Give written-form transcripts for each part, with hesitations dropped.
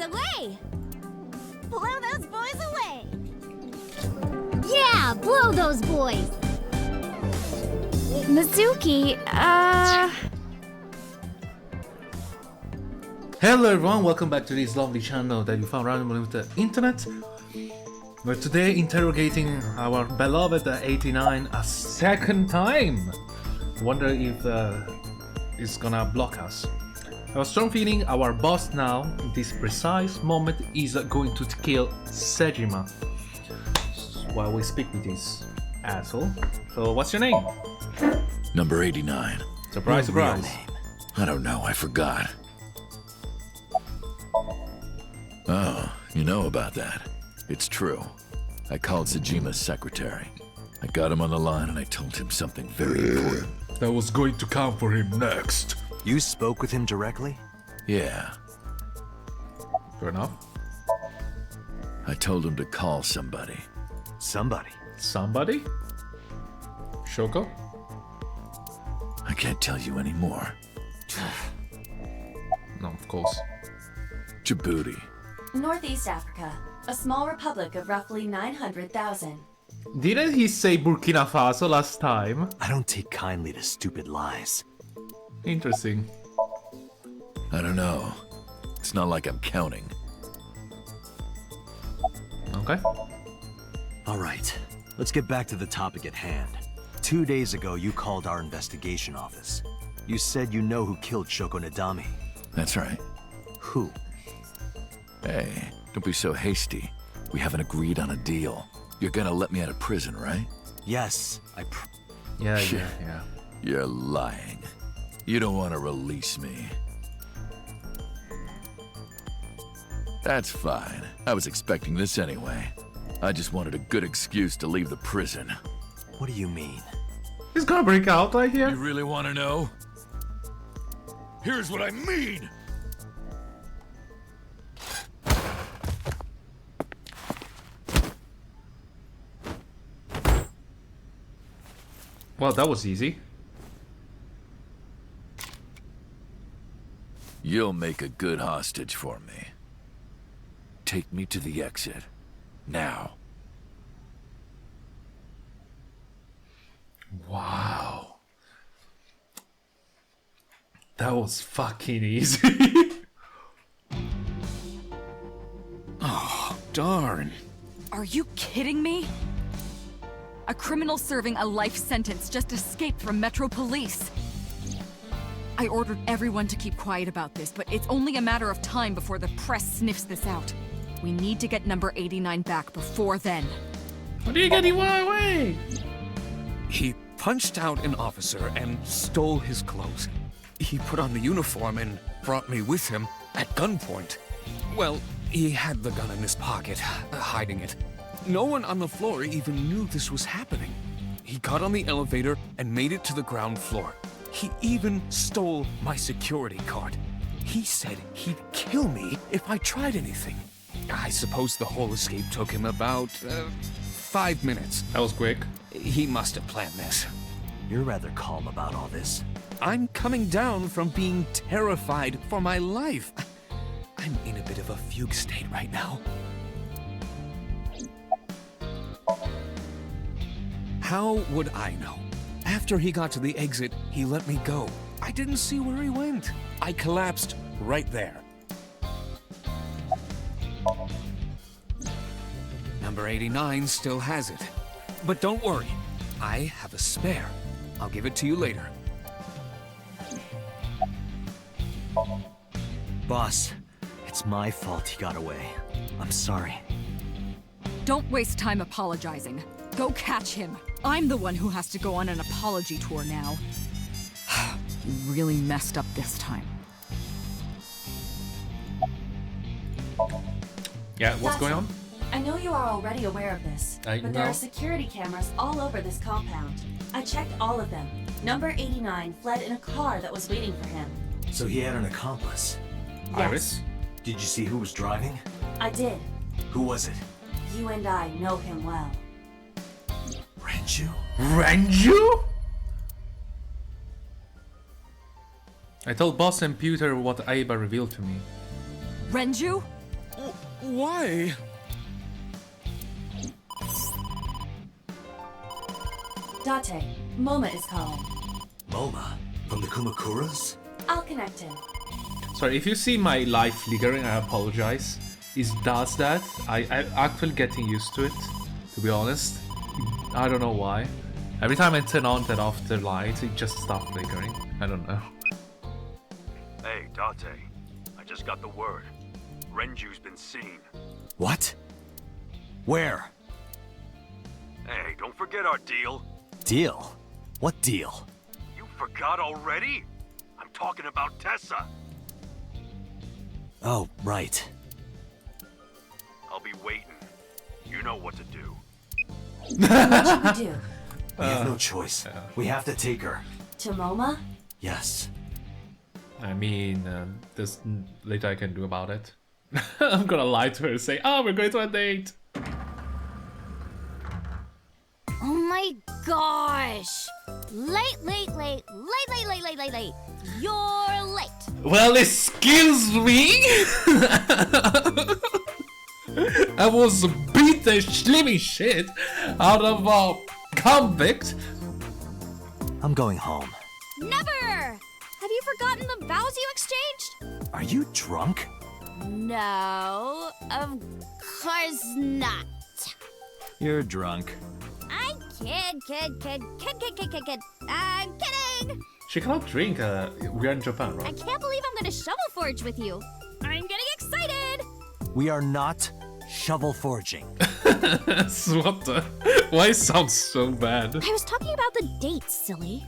away! Blow those boys away! Yeah, blow those boys! Mizuki, Hello everyone, welcome back to this lovely channel that you found randomly with the internet. We're today interrogating our beloved 89 a second time. Wonder if it's gonna block us. I have a strong feeling our boss now, in this precise moment, is going to kill Sejima while we speak with this asshole. So what's your name? Number 89. Surprise, surprise. I don't know, I forgot. Oh, you know about that. It's true. I called Sejima's secretary. I got him on the line and I told him something very important. That was going to come for him next. You spoke with him directly? Yeah. Fair enough. I told him to call somebody. Somebody? Somebody? Shoko? I can't tell you anymore. No, of course. Djibouti. Northeast Africa, a small republic of roughly 900,000. Didn't he say Burkina Faso last time? I don't take kindly to stupid lies. Interesting. I don't know. It's not like I'm counting. Okay. Alright, let's get back to the topic at hand. 2 days ago, you called our investigation office. You said you know who killed Shoko Nadami. That's right. Who? Hey, don't be so hasty. We haven't agreed on a deal. You're gonna let me out of prison, right? Yes, Yeah. You're lying. You don't want to release me. That's fine. I was expecting this anyway. I just wanted a good excuse to leave the prison. What do you mean? He's gonna break out right here. You really want to know? Here's what I mean! Well, that was easy. You'll make a good hostage for me. Take me to the exit. Now. Wow. That was fucking easy. Oh, darn. are you kidding me? A criminal serving a life sentence just escaped from Metro Police. I ordered everyone to keep quiet about this, but it's only a matter of time before the press sniffs this out. We need to get number 89 back before then. What are you getting away? He punched out an officer and stole his clothes. He put on the uniform and brought me with him at gunpoint. Well, he had the gun in his pocket, hiding it. No one on the floor even knew this was happening. He got on the elevator and made it to the ground floor. He even stole my security card. He said he'd kill me if I tried anything. I suppose the whole escape took him about 5 minutes. That was quick. He must have planned this. You're rather calm about all this. I'm coming down from being terrified for my life. I'm in a bit of a fugue state right now. How would I know? After he got to the exit, he let me go. I didn't see where he went. I collapsed right there. Number 89 still has it. But don't worry, I have a spare. I'll give it to you later. Boss, it's my fault he got away. I'm sorry. Don't waste time apologizing. Go catch him. I'm the one who has to go on an apology tour now. You really messed up this time. Yeah, what's going on? I know you are already aware of this, I but there know. are security cameras all over this compound. I checked all of them. Number 89 fled in a car that was waiting for him. So he had an accomplice. Iris? Did you see who was driving? I did. Who was it? You and I know him well. Renju? Renju? I told Boss and Pewter what Aiba revealed to me. Renju? Why? Date, Moma is calling. Moma? From the Kumakuras? I'll connect him. Sorry, if you see my live flickering, I apologize. It does that. I'm actually getting used to it, to be honest. I don't know why. Every time I turn on that off the light, it just stops flickering. I don't know. Hey, Date. I just got the word. Renju's been seen. What? Where? Hey, don't forget our deal. Deal? What deal? You forgot already? I'm talking about Tessa. Oh, right. I'll be waiting. You know what to do. What should we do? We have no choice. We have to take her. To Moma? Yes. I mean, there's little I can do about it. I'm gonna lie to her and say, oh, we're going to a date. Oh my gosh! Late. You're late. Well, excuse me. I was beat the living shit out of a convict. I'm going home. Never! Have you forgotten the vows you exchanged? Are you drunk? No, of course not. You're drunk. I kid. I'm kidding! She cannot drink. We're in Japan, I right? can't believe I'm gonna shovel forge with you. I'm getting excited! We are not shovel forging. What the? Why it sounds so bad? I was talking about the date, silly.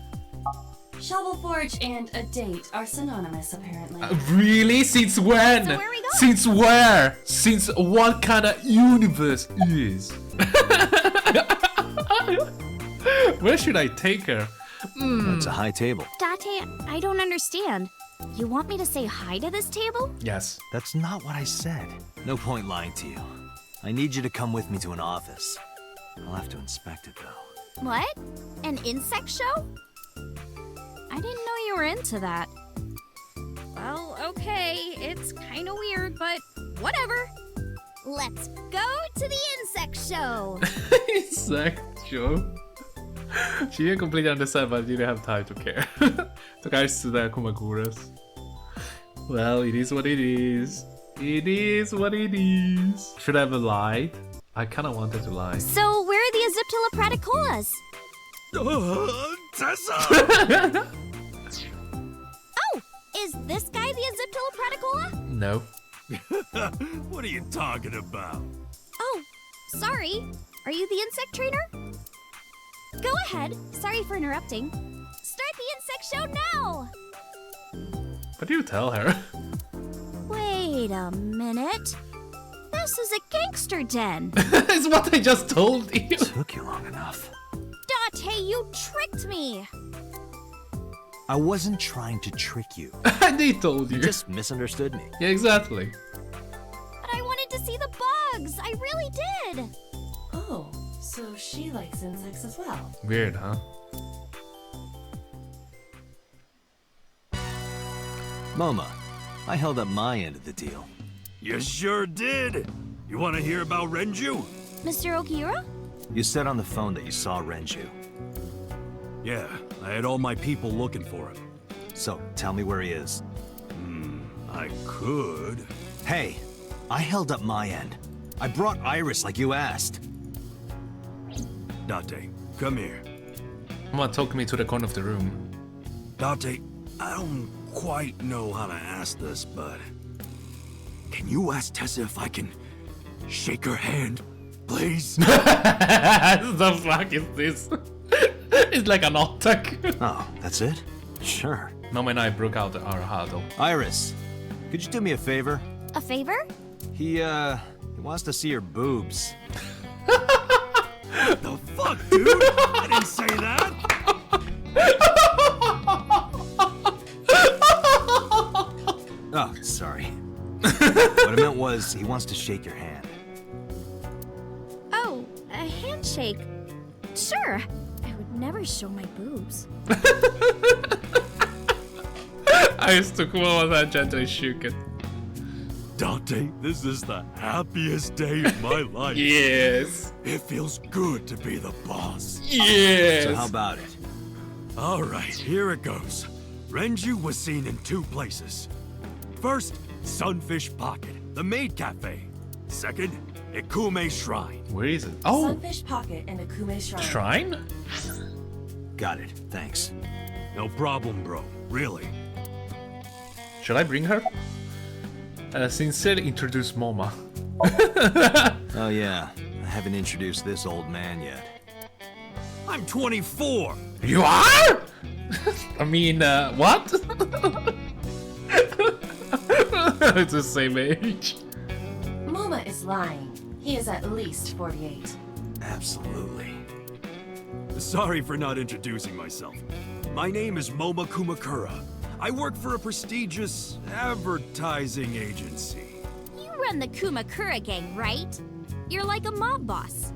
Shovel Forge and a date are synonymous, apparently. Really? Since when? So where are we going? Since where? Since what kind of universe is? Where should I take her? That's a high table. Date, I don't understand. You want me to say hi to this table? Yes. That's not what I said. No point lying to you. I need you to come with me to an office. I'll have to inspect it, though. What? An insect show? I didn't know you were into that. Well, okay, it's kind of weird, but whatever. Let's go to the insect show. Insect show. She didn't completely understand, but didn't have time to care. The guys to the Kumakuras. Well, it is what it is. It is what it is. Should I have lied? I kind of wanted to lie. So, where are the Aziptila Tessa! Oh, is this guy the Aziptila? No. What are you talking about? Oh, sorry. Are you the insect trainer? Go ahead. Sorry for interrupting. Start the insect show now! What do you tell her? Wait a minute. This is a gangster den. It's what I just told you. Took you long enough. Date, you tricked me. I wasn't trying to trick you. They told you. You just misunderstood me. Yeah, exactly. But I wanted to see the bugs. I really did. Oh, so she likes insects as well. Weird, huh? Moma, I held up my end of the deal. You sure did. You want to hear about Renju? Mr. Okiura? You said on the phone that you saw Renju. Yeah, I had all my people looking for him. So, tell me where he is. I could. Hey, I held up my end. I brought Iris like you asked. Date, come here. Someone took me to the corner of the room. Date, I don't quite know how to ask this, but... Can you ask Tessa if I can shake her hand, please? The fuck is this? It's like an attack. Oh, that's it? Sure. Mom and I broke out our huddle. Iris, could you do me a favor? A favor? He wants to see your boobs. The fuck, dude? I didn't say that! Oh, sorry. What I meant was, he wants to shake your hand. Oh, a handshake. Sure. I would never show my boobs. I used to come over that gently shook it. Dante, this is the happiest day of my life. Yes. It feels good to be the boss. Yes. So how about it? All right, here it goes. Renju was seen in 2 places. First, Sunfish Pocket, the maid cafe. Second, Ikume Shrine. Where is it? Oh, Sunfish Pocket and Akume Shrine. shrine? Got it. Thanks. No problem, bro. Really. Should I bring her? Sincerely introduce Moma. Oh yeah, I haven't introduced this old man yet. I'm 24. You are? I mean, what? It's the same age. Moma is lying. He is at least 48. Absolutely. Sorry for not introducing myself. My name is Moma Kumakura. I work for a prestigious advertising agency. You run the Kumakura gang, right? You're like a mob boss.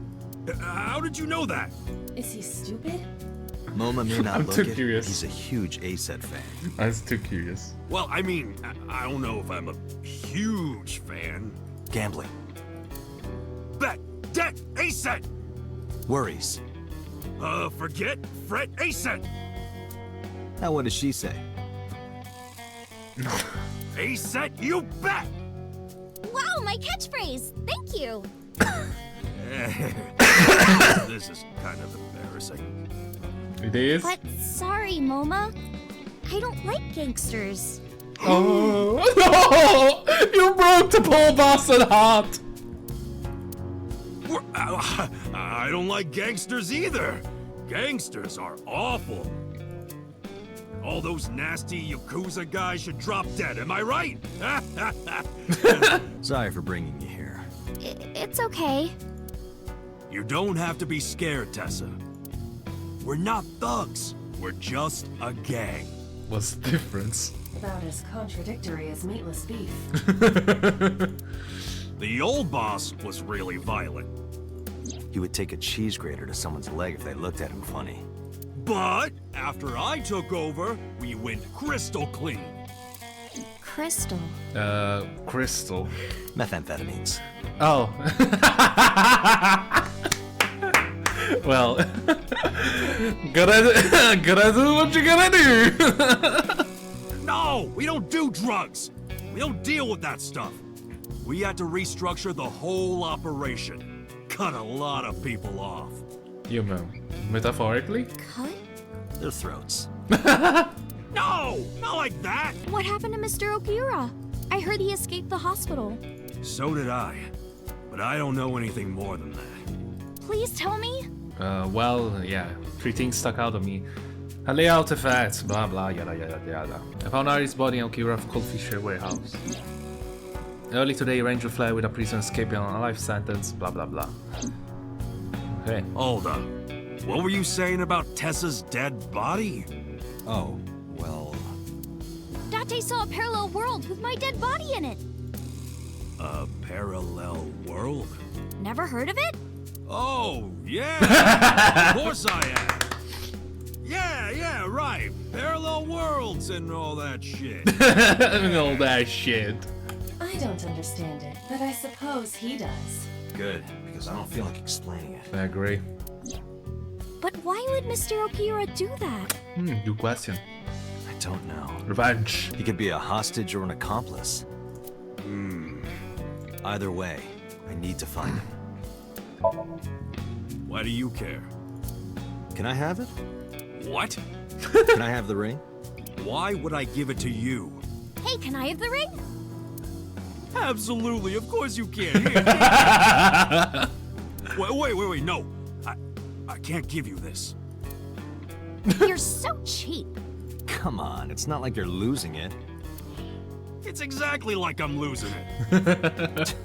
How did you know that? Is he stupid? Moma may not I'm look too it. curious. He's a huge ASET fan. I was too curious. Well, I mean, I don't know if I'm a huge fan. Gambling. Bet, debt, ASET! Worries. Forget, fret, ASET! Now what does she say? ASET, you bet! Wow, my catchphrase! Thank you! This is kind of embarrassing. It is? But sorry, Moma. I don't like gangsters. Oh, no! You broke the poor bastard heart! I don't like gangsters either. Gangsters are awful. All those nasty Yakuza guys should drop dead, am I right? Sorry for bringing you here. It's okay. You don't have to be scared, Tessa. We're not thugs. We're just a gang. What's the difference? About as contradictory as meatless beef. The old boss was really violent. He would take a cheese grater to someone's leg if they looked at him funny. But after I took over, we went crystal clean. Crystal. Crystal. Methamphetamines. Oh. Well, gotta do what you gotta do. No, we don't do drugs. We don't deal with that stuff. We had to restructure the whole operation. Cut a lot of people off. You mean metaphorically? Cut? Their throats. No, not like that. What happened to Mr. Okiura? I heard he escaped the hospital. So did I. But I don't know anything more than that. Please tell me. Well, yeah. 3 things stuck out of me. Halea artifacts, blah blah, yada yada yada. I found Ari's body in Okira's Cold Fisher warehouse. Early today, Ranger fled with a prisoner escaping on a life sentence, blah blah blah. Okay. Hold up. What were you saying about Tessa's dead body? Oh, well... Date saw a parallel world with my dead body in it. A parallel world? Never heard of it? Oh, yeah! Of course I have! Yeah, right. Parallel worlds and all that shit. And all that shit. I don't understand it, but I suppose he does. Good, because I don't feel like explaining it. I agree. But why would Mr. Okiura do that? Good question. I don't know. Revenge. He could be a hostage or an accomplice. Either way, I need to find him. Why do you care? Can I have it? What? Can I have the ring? Why would I give it to you? Hey, can I have the ring? Absolutely, of course you can. Here. Wait, no. I can't give you this. You're so cheap. Come on, it's not like you're losing it. It's exactly like I'm losing it.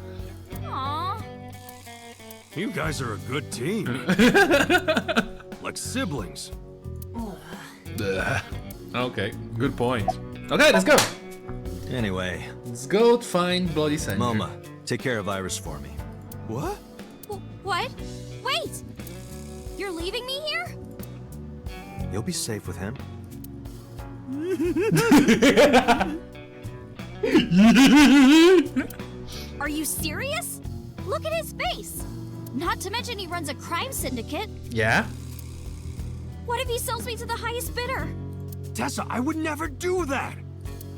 Aww. You guys are a good team. Like siblings. Okay, good point. Okay, let's go. Anyway, Let's go find Bloody Sandra. Moma, take care of Iris for me. What? What? Wait! You're leaving me here? You'll be safe with him. Are you serious? Look at his face! Not to mention he runs a crime syndicate. Yeah? What if he sells me to the highest bidder? Tessa, I would never do that!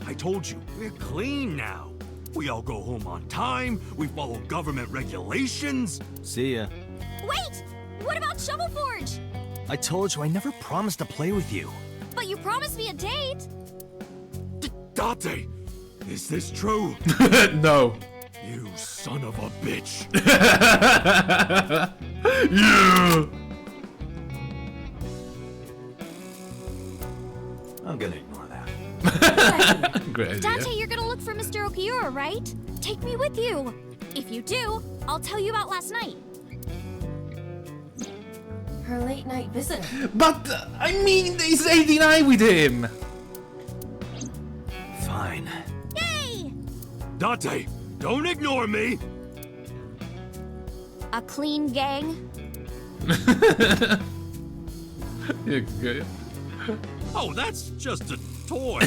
I told you, we're clean now. We all go home on time, we follow government regulations. See ya. Wait! What about Shovel Forge? I told you I never promised to play with you. But you promised me a date! Date, is this true? No. You son of a bitch. Yeah. I'm gonna ignore that. Great idea. Dante, you're gonna look for Mr. Okiura, right? Take me with you. If you do, I'll tell you about last night. Her late night visitor. But, I mean, he's 89 with him. Fine. Yay! Date, don't ignore me. A clean gang? Yeah, good. Oh, that's just a toy.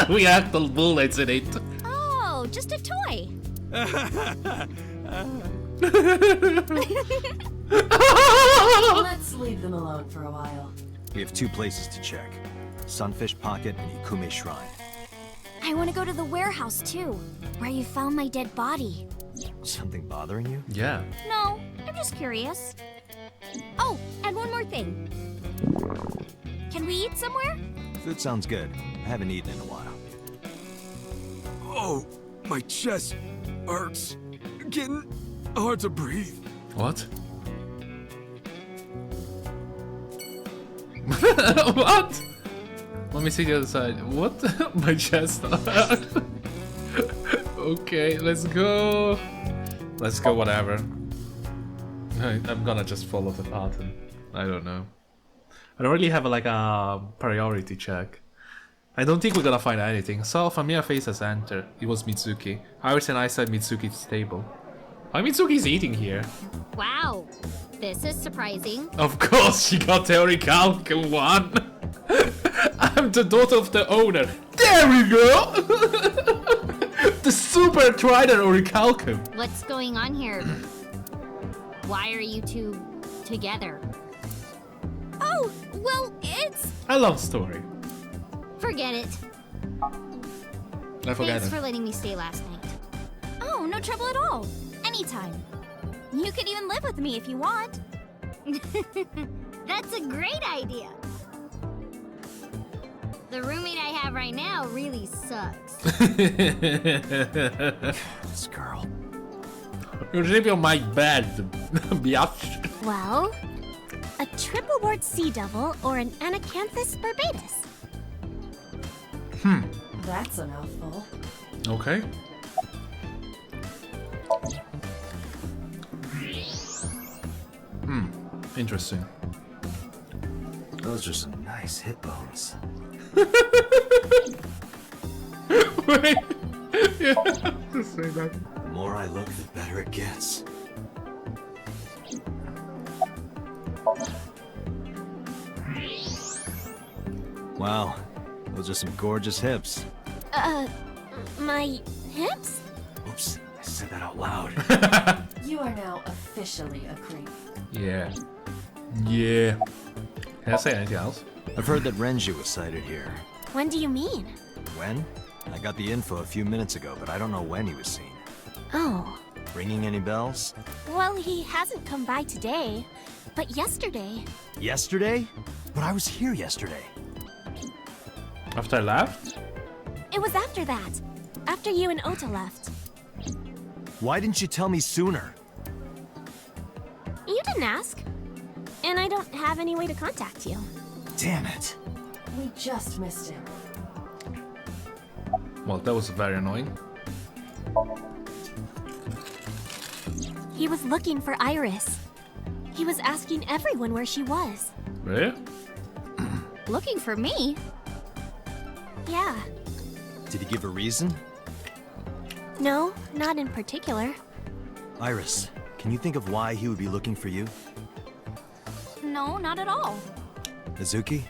We have the bullets in it. Oh, just a toy. Let's leave them alone for a while. We have 2 places to check. Sunfish Pocket and Ikume Shrine. I want to go to the warehouse too, where you found my dead body. Something bothering you? Yeah. No, I'm just curious. Oh, and one more thing. Can we eat somewhere? Food sounds good. I haven't eaten in a while. Oh, my chest hurts. Getting hard to breathe. What? What? Let me see the other side. What? My chest. Okay, let's go. Let's go, whatever. I'm gonna just follow the pattern. I don't know. I don't really have like a priority check. I don't think we're gonna find anything. Saw a familiar face as enter. It was Mitsuki. Iris and I said Mitsuki's table. Why Mitsuki's eating here? Wow, this is surprising. Of course, she got the Orichalcum one. I'm the daughter of the owner. There we go. The super Trident Orichalcum. What's going on here? Why are you two together? Oh, well, it's... A long story. Forget it. I forgot Thanks it. for letting me stay last night. Oh, no trouble at all. Anytime. You could even live with me if you want. That's a great idea. The roommate I have right now really sucks. This girl. You sleep on my bed, biatch. Well, a triple board sea devil or an Anacanthus barbatus. That's a mouthful. Okay. Interesting. Those are some nice hip bones. Wait. Yeah, just say that. The more I look, the better it gets. Wow, those are some gorgeous hips. My hips? Oops, I said that out loud. You are now officially a creep. Yeah. Yeah. Can I say anything else? I've heard that Renju was sighted here. When do you mean? When? I got the info a few minutes ago, but I don't know when he was seen. Oh. Ringing any bells? Well, he hasn't come by today, but yesterday. Yesterday? But I was here yesterday. After I left? It was after that. After you and Ota left. Why didn't you tell me sooner? You didn't ask. And I don't have any way to contact you. Damn it. We just missed him. Well, that was very annoying. He was looking for Iris. He was asking everyone where she was. Really? Looking for me? Yeah. Did he give a reason? No, not in particular. Iris, can you think of why he would be looking for you? No, not at all. Mizuki?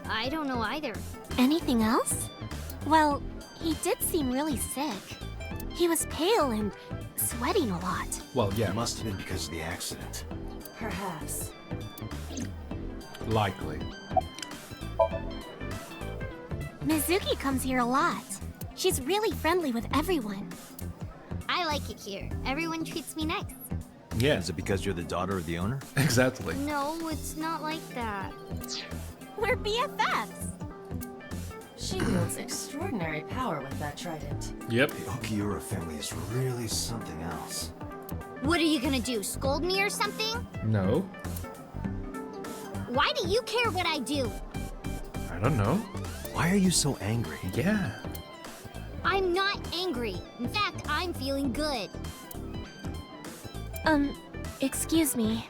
I don't know either. Anything else? Well, he did seem really sick. He was pale and sweating a lot. Well, yeah, It must have been because of the accident. Perhaps. likely. Mizuki comes here a lot. She's really friendly with everyone. I like it here. Everyone treats me nice. Yeah, Is it because you're the daughter of the owner? exactly. No, it's not like that. We're BFFs. She wields extraordinary power with that trident. Yep. The Okiura family is really something else. What are you gonna do? Scold me or something? No, Why do you care what I do? I don't know. Why are you so angry? Yeah. I'm not angry. In fact, I'm feeling good. Excuse me.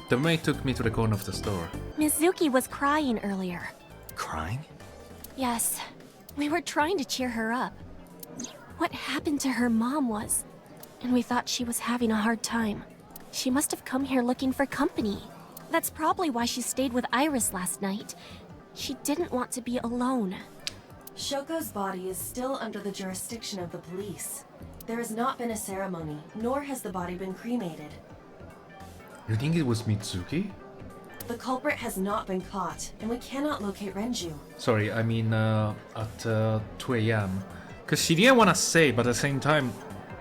The maid took me to the corner of the store. Mizuki was crying earlier. Crying? Yes, we were trying to cheer her up. What happened to her mom was, and we thought she was having a hard time. She must have come here looking for company. That's probably why she stayed with Iris last night. She didn't want to be alone. Shoko's body is still under the jurisdiction of the police. There has not been a ceremony, nor has the body been cremated. You think it was Mitsuki? The culprit has not been caught, and we cannot locate Renju. Sorry, I mean at 2 a.m. Because she didn't want to say, but at the same time,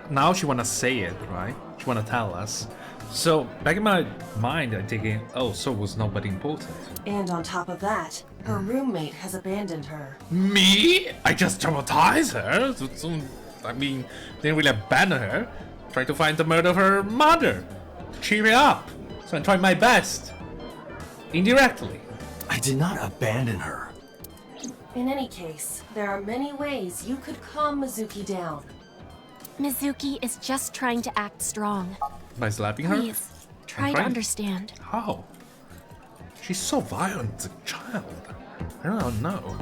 now she want to say it, right? She want to tell us. So, back in my mind, I'm thinking, oh, so was nobody important. And on top of that, her roommate has abandoned her. Me? I just traumatized her. I mean, didn't really abandon her. Tried to find the murder of her mother. Cheer her up. So I tried my best. Indirectly. I did not abandon her. In any case, there are many ways you could calm Mizuki down. Mizuki is just trying to act strong. By slapping her? Please, try to Right. understand. How? She's so violent as a child. I don't know.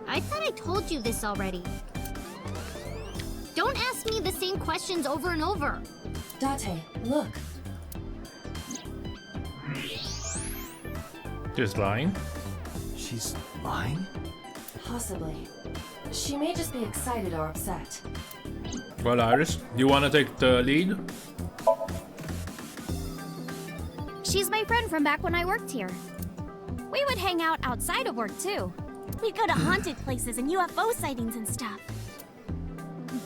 I thought I told you this already. Don't ask me the same questions over and over. Date, look. Just lying? She's lying? Possibly. She may just be excited or upset. Well, Iris, you wanna take the lead? She's my friend from back when I worked here. We would hang out outside of work too. We go to haunted places and UFO sightings and stuff.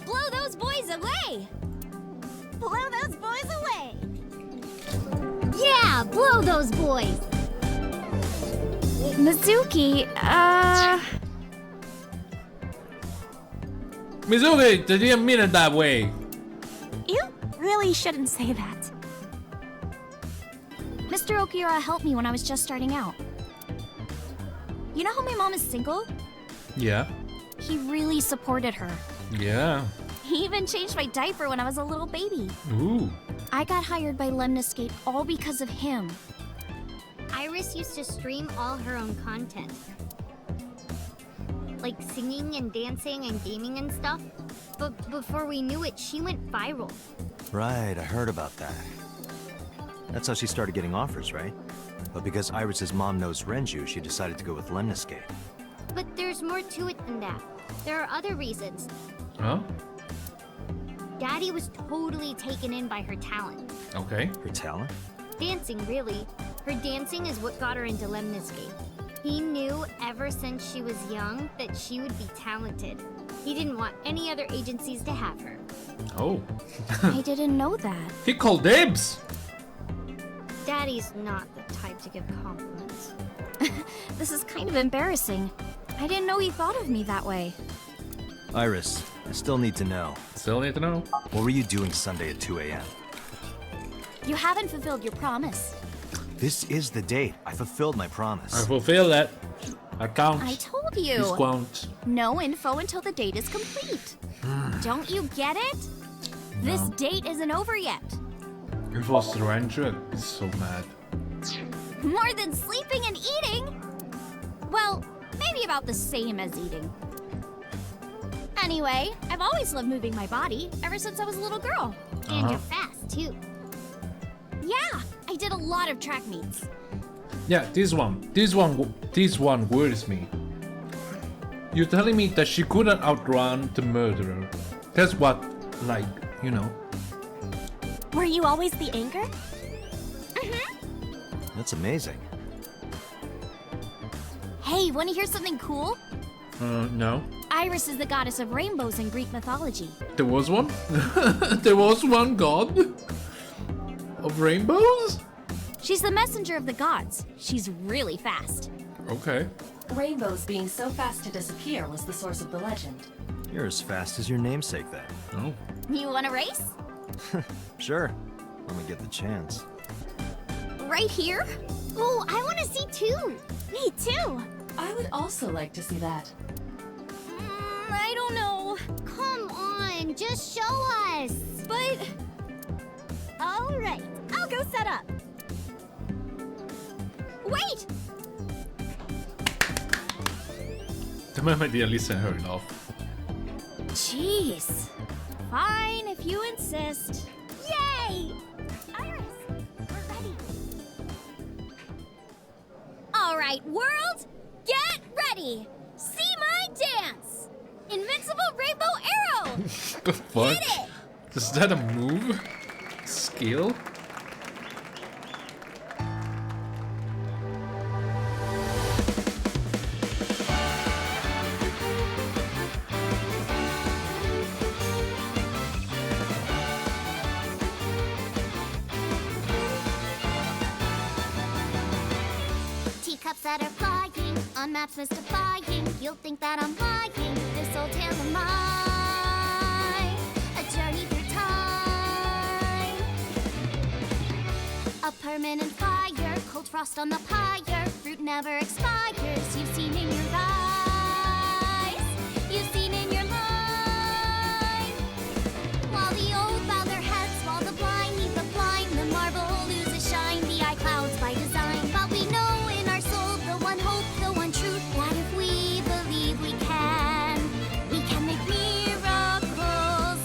Blow those boys away! Blow those boys away! Yeah, blow those boys! Mizuki, Mizuki, they didn't mean it that way. You really shouldn't say that. Mr. Okiura helped me when I was just starting out. You know how my mom is single? Yeah. He really supported her. Yeah. He even changed my diaper when I was a little baby. Ooh. I got hired by Lemniscate all because of him. Iris used to stream all her own content. Like singing and dancing and gaming and stuff. But before we knew it, she went viral. Right, I heard about that. That's how she started getting offers, right? But because Iris's mom knows Renju, she decided to go with Lemniscate. But there's more to it than that. There are other reasons. Huh? Daddy was totally taken in by her talent. Okay. Her talent? Dancing, really. Her dancing is what got her into Lemniscate. He knew ever since she was young that she would be talented. He didn't want any other agencies to have her. Oh. I didn't know that. He called dibs. Daddy's not the type to give compliments. This is kind of embarrassing. I didn't know he thought of me that way. Iris, I still need to know. Still need to know. What were you doing Sunday at 2 a.m.? You haven't fulfilled your promise. This is the date. I fulfilled my promise. I fulfill that. I count. I told you. Discount. No info until the date is complete. Don't you get it? This date isn't over yet. If it was Renju, I'd be so mad. More than sleeping and eating? Well, maybe about the same as eating. Anyway, I've always loved moving my body ever since I was a little girl. And you're fast, too. Yeah, I did a lot of track meets. Yeah, this one worries me. You're telling me that she couldn't outrun the murderer. That's what, like, you know. Were you always the anchor? That's amazing. Hey, want to hear something cool? No. Iris is the goddess of rainbows in Greek mythology. There was one? There was one god? Of rainbows? She's the messenger of the gods. She's really fast. Okay. Rainbows being so fast to disappear was the source of the legend. You're as fast as your namesake then. Oh. You want to race? Sure. Let me get the chance. Right here? Oh, I want to see too. Me too. I would also like to see that. I don't know. Come on, just show us. But All right, I'll go set up. wait! The moment didn't listen her enough. Jeez. Fine, if you insist. Yay! Iris, we're ready. All right, world, get ready. See my dance. Invincible rainbow arrow. The fuck? Hit it. Is that a move? Skill? Teacups that are flying, on maps mystifying. You'll think that I'm lying. This old tale of mine, a journey through time. A permanent fire, cold frost on the pyre. Fruit never expires. You've seen in your eyes, you've seen in your mind. While the old bow their heads, while the blind lead the blind, the marble loses shine. The eye clouds by design, but we know in our soul the one hope, the one truth, that if we believe we can make miracles.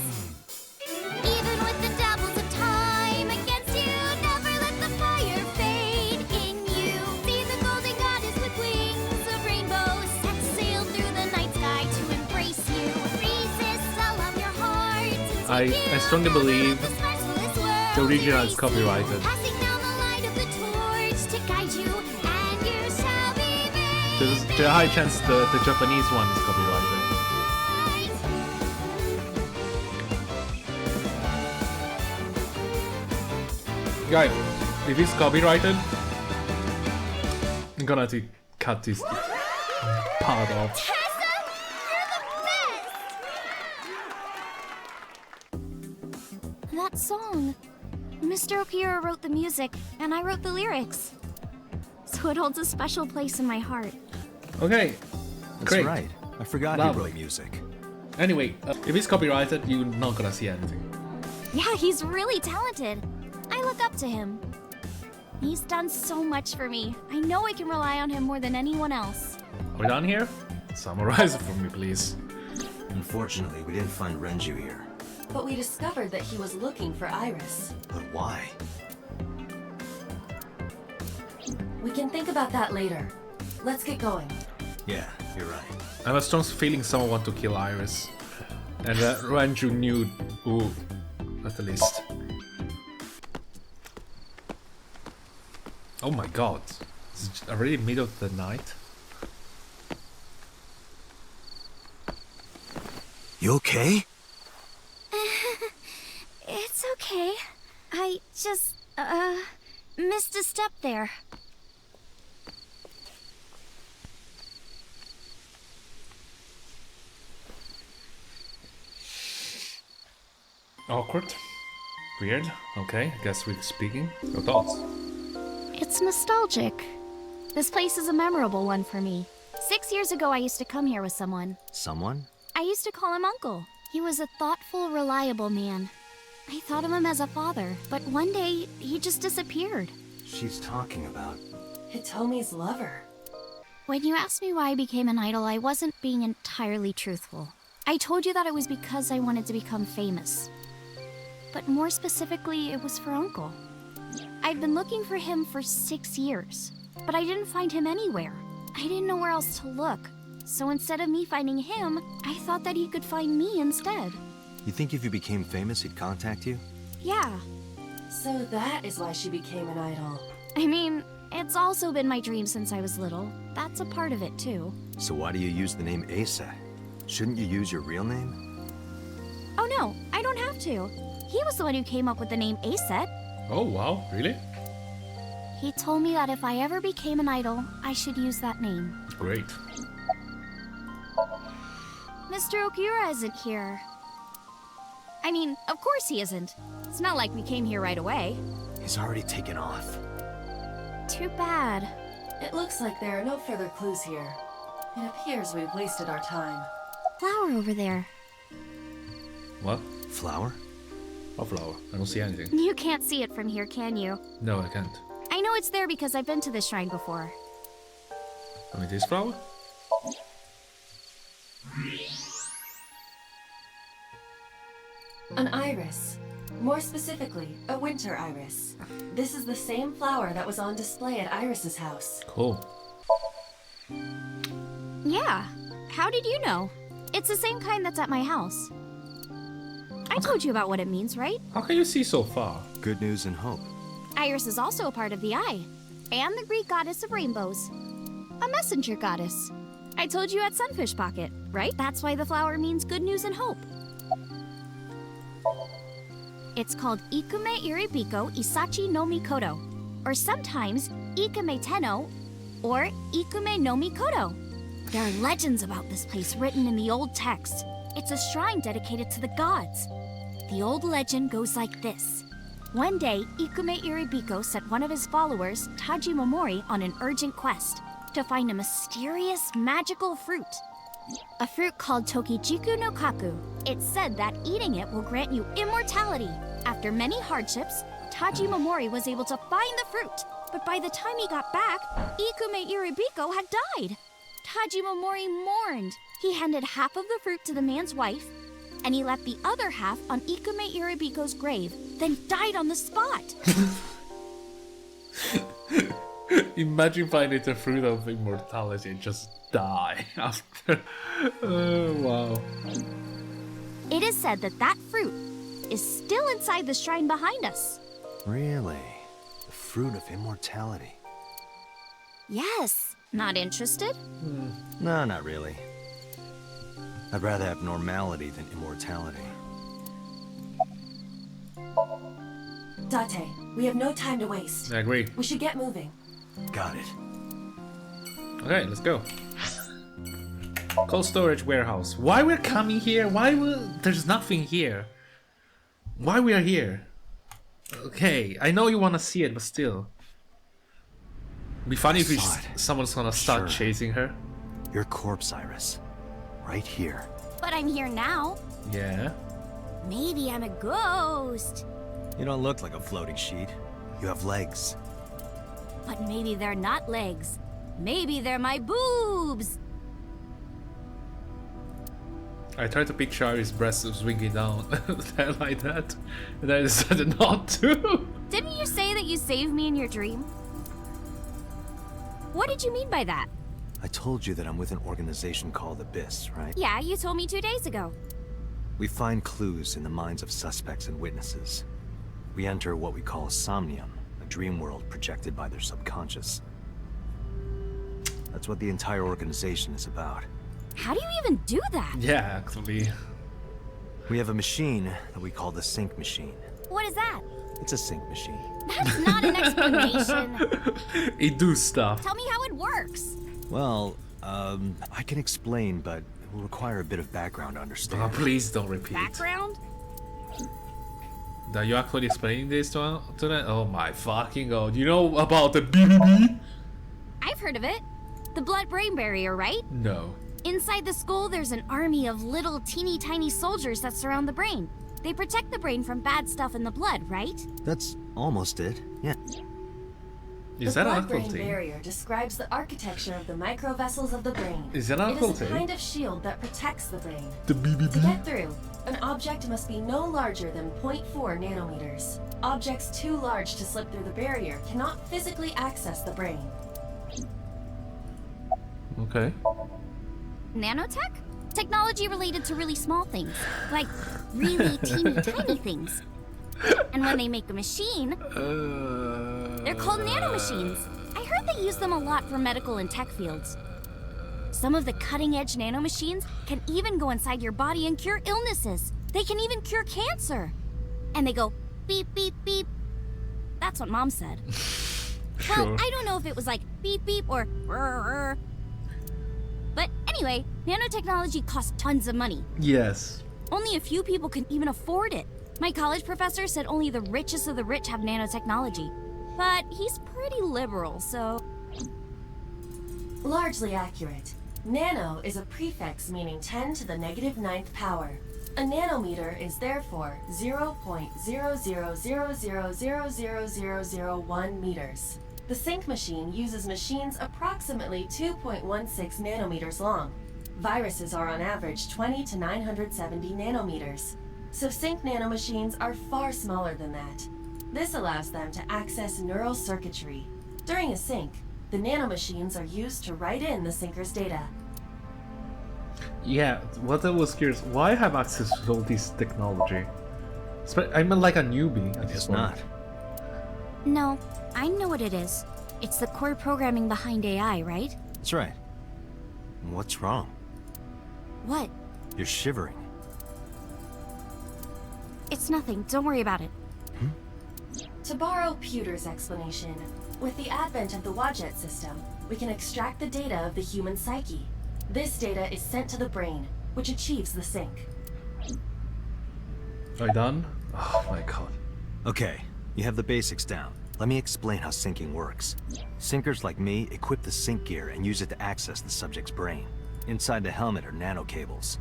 Even with the devils of time against you, never let the fire fade in you. See the golden goddess with wings of rainbows, set sail through the night sky to embrace you. Resist, allow your heart to I strongly believe the original is copyrighted. Passing down the light of the torch to guide you, and you shall be made. There's a high chance the Japanese one is copyrighted. Guys, if it's copyrighted, I'm gonna have to cut this part off. Tessa, you're the best! That song. Mr. Okiro wrote the music, and I wrote the lyrics. So it holds a special place in my heart. Okay, That's great. right. I forgot Lovely. he wrote music. Anyway, if it's copyrighted, you're not gonna see anything. Yeah, he's really talented. I look up to him. He's done so much for me. I know I can rely on him more than anyone else. Are we done here? Summarize it for me, please. Unfortunately, we didn't find Renju here. But we discovered that he was looking for Iris. But why? We can think about that later. Let's get going. Yeah, you're right. I have a strong feeling someone want to kill Iris. And Renju knew who, at the least. Oh my god. It's already middle of the night. You okay? It's okay. I just, missed a step there. Awkward. Weird. Okay, I guess we're speaking. Your thoughts? It's nostalgic. This place is a memorable one for me. 6 years ago, I used to come here with someone. Someone? I used to call him Uncle. He was a thoughtful, reliable man. I thought of him as a father, but one day, he just disappeared. She's talking about... Hitomi's lover. When you asked me why I became an idol, I wasn't being entirely truthful. I told you that it was because I wanted to become famous. But more specifically, it was for Uncle. I've been looking for him for 6 years, but I didn't find him anywhere. I didn't know where else to look. So instead of me finding him, I thought that he could find me instead. You think if you became famous, he'd contact you? Yeah. So that is why she became an idol. I mean, it's also been my dream since I was little. That's a part of it too. So why do you use the name Asa? Shouldn't you use your real name? Oh no, I don't have to. He was the one who came up with the name Aset. Oh wow, really? He told me that if I ever became an idol, I should use that name. Great. Mr. Okura isn't here. I mean, of course he isn't. It's not like we came here right away. He's already taken off. Too bad. It looks like there are no further clues here. It appears we've wasted our time. Flower over there. What? Flower? What flower? I don't see anything. You can't see it from here, can you? No, I can't. I know it's there because I've been to this shrine before. I mean, this flower? An iris. More specifically, a winter iris. This is the same flower that was on display at Iris's house. Cool. Yeah. How did you know? It's the same kind that's at my house. I told you about what it means, right? How can you see so far? Good news and hope. Iris is also a part of the eye, and the Greek goddess of rainbows. A messenger goddess. I told you at Sunfish Pocket, right? That's why the flower means good news and hope. It's called Ikume Iribiko Isachi no Mikoto, or sometimes Ikume Tenno, or Ikume no Mikoto. There are legends about this place written in the old text. It's a shrine dedicated to the gods. The old legend goes like this. One day, Ikume Iribiko sent one of his followers, Taji Momori, on an urgent quest to find a mysterious magical fruit. A fruit called Tokijiku no Kaku. It's said that eating it will grant you immortality. After many hardships, Taji Momori was able to find the fruit, but by the time he got back, Ikume Iribiko had died. Taji Momori mourned. He handed half of the fruit to the man's wife, and he left the other half on Ikume Iribiko's grave, then died on the spot. Imagine finding the fruit of immortality and just die after. Oh, wow. It is said that that fruit is still inside the shrine behind us. Really? The fruit of immortality? Yes. Not interested? No, not really. I'd rather have normality than immortality. Date, we have no time to waste. I agree. We should get moving. Got it. Okay, let's go. Cold storage warehouse. Why we're coming here? There's nothing here. Why we are here? Okay, I know you wanna see it, but still. It'd be funny if someone's gonna start chasing her. Your corpse, Iris. Right here. But I'm here now. Yeah. Maybe I'm a ghost. You don't look like a floating sheet. You have legs. But maybe they're not legs. Maybe they're my boobs. I tried to picture Iris' breasts swinging down like that, and I decided not to. Didn't you say that you saved me in your dream? What did you mean by that? I told you that I'm with an organization called Abyss, right? Yeah, you told me 2 days ago. We find clues in the minds of suspects and witnesses. We enter what we call Somnium, a dream world projected by their subconscious. That's what the entire organization is about. How do you even do that? Yeah, actually. We have a machine that we call the sync machine. What is that? It's a sync machine. That's not an explanation. It do stuff. Tell me how it works. Well, I can explain, but it will require a bit of background to understand. Oh, please don't repeat. Background? Are you actually explaining this to them? Oh my fucking god. You know about the BBB? I've heard of it. The blood-brain barrier, right? No. Inside the skull, there's an army of little teeny tiny soldiers that surround the brain. They protect the brain from bad stuff in the blood, right? That's almost it, yeah. Is the that an blood-brain actual thing? barrier describes the architecture of the microvessels of the brain. Is that an It actual is a thing? kind of shield that protects the brain. The To BBB? get through, an object must be no larger than 0.4 nanometers. Objects too large to slip through the barrier cannot physically access the brain. Okay. Nanotech? Technology related to really small things. Like really teeny tiny things. And when they make a machine, they're called nanomachines. I heard they use them a lot for medical and tech fields. Some of the cutting-edge nanomachines can even go inside your body and cure illnesses. They can even cure cancer. And they go beep, beep, beep. That's what Mom said. Sure. Well, I don't know if it was like beep, beep or rrr. But anyway, nanotechnology costs tons of money. Yes. Only a few people can even afford it. My college professor said only the richest of the rich have nanotechnology. But he's pretty liberal, so... Largely accurate. Nano is a prefix meaning 10 to the negative 9th power. A nanometer is therefore 0.0000000001 meters. The sync machine uses machines approximately 2.16 nanometers long. Viruses are on average 20 to 970 nanometers. So sync nanomachines are far smaller than that. This allows them to access neural circuitry. During a sync, the nanomachines are used to write in the syncer's data. Yeah, what I was curious, why have access to all this technology? I'm like a newbie at this Guess point. not. No, I know what it is. It's the core programming behind AI, right? That's right. What's wrong? What? You're shivering. It's nothing. Don't worry about it. To borrow Pewter's explanation, with the advent of the Wadjet system, we can extract the data of the human psyche. This data is sent to the brain, which achieves the sync. Are you done? Oh my god. Okay, you have the basics down. Let me explain how syncing works. Syncers like me equip the sync gear and use it to access the subject's brain. Inside the helmet are nano cables,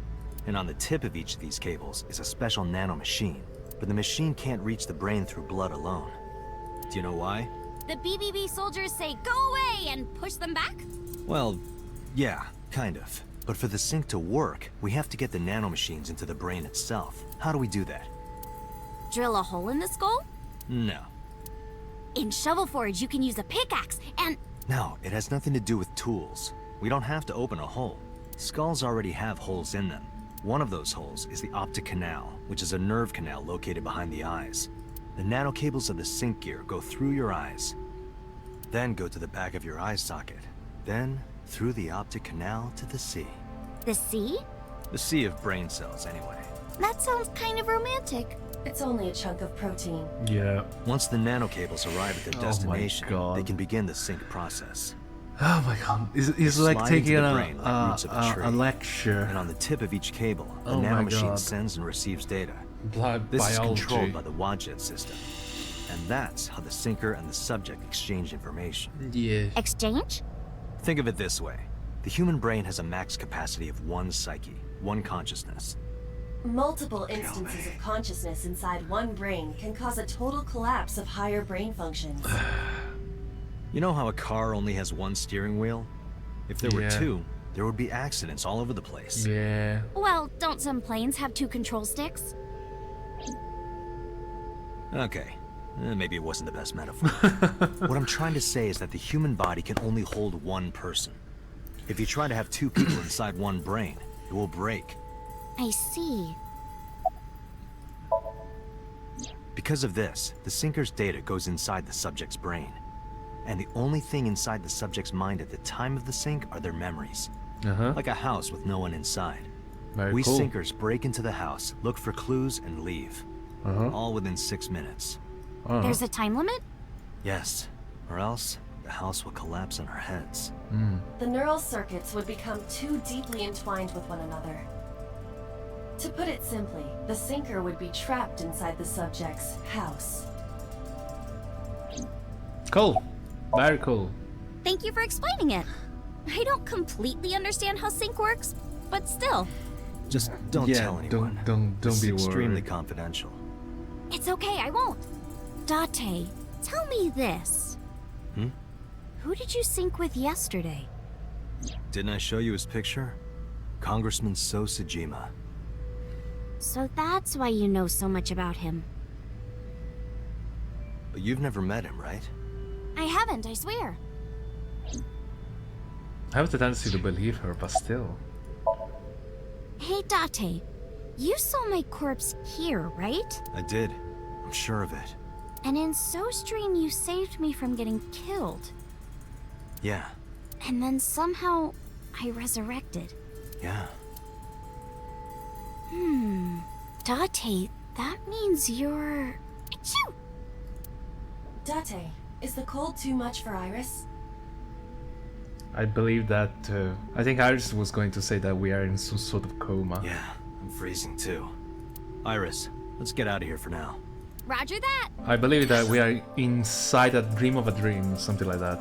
and on the tip of each of these cables is a special nano machine. But the machine can't reach the brain through blood alone. Do you know why? The BBB soldiers say go away and push them back? Well, yeah, kind of. But for the sync to work, we have to get the nanomachines into the brain itself. How do we do that? Drill a hole in the skull? No. In Shovel Forge, you can use a pickaxe and... No, it has nothing to do with tools. We don't have to open a hole. Skulls already have holes in them. One of those holes is the optic canal, which is a nerve canal located behind the eyes. The nanocables of the sync gear go through your eyes, then go to the back of your eye socket, then through the optic canal to the sea. The sea? The sea of brain cells, anyway. That sounds kind of romantic. It's only a chunk of protein. Yeah. Once the nanocables arrive at their Oh my destination, God. they can begin the sync process. Oh my god. It's like Slide taking into the brain like roots of a tree. a lecture. And on the tip of each cable, the Oh my nanomachine God. sends and receives data. Blood This biology. is controlled by the Wadjet system. And that's how the syncer and the subject exchange information. Yeah. Exchange? Think of it this way. The human brain has a max capacity of one psyche, one consciousness. Multiple instances of consciousness inside one brain can cause a total collapse of higher brain functions. You know how a car only has one steering wheel? If there were Yeah. two, there would be accidents all over the place. Yeah. Well, don't some planes have 2 control sticks? Okay, maybe it wasn't the best metaphor. What I'm trying to say is that the human body can only hold one person. If you try to have 2 people inside one brain, it will break. I see. Because of this, the syncer's data goes inside the subject's brain. And the only thing inside the subject's mind at the time of the sync are their memories. Uh-huh. Like a house with no one inside. Very We cool. syncers break into the house, look for clues, and leave. Uh-huh. All within 6 minutes. Uh-huh. There's a time limit? Yes, or else the house will collapse on our heads. The neural circuits would become too deeply entwined with one another. To put it simply, the syncer would be trapped inside the subject's house. Cool. Very cool. Thank you for explaining it. I don't completely understand how sync works, but still. Just don't Yeah, tell anyone. don't This be is extremely worried. confidential. It's okay, I won't. Date, tell me this. Hmm? Who did you sync with yesterday? Didn't I show you his picture? Congressman So Sejima. So that's why you know so much about him. But you've never met him, right? I haven't, I swear. I have the tendency to believe her, but still. Hey, Date. You saw my corpse here, right? I did. I'm sure of it. And in So's dream, you saved me from getting killed. Yeah. And then somehow, I resurrected. Yeah. Date, that means you're... Achoo! Date, is the cold too much for Iris? I believe that. I think Iris was going to say that we are in some sort of coma. Yeah, I'm freezing too. Iris, let's get out of here for now. Roger that! I believe that we are inside a dream of a dream, something like that.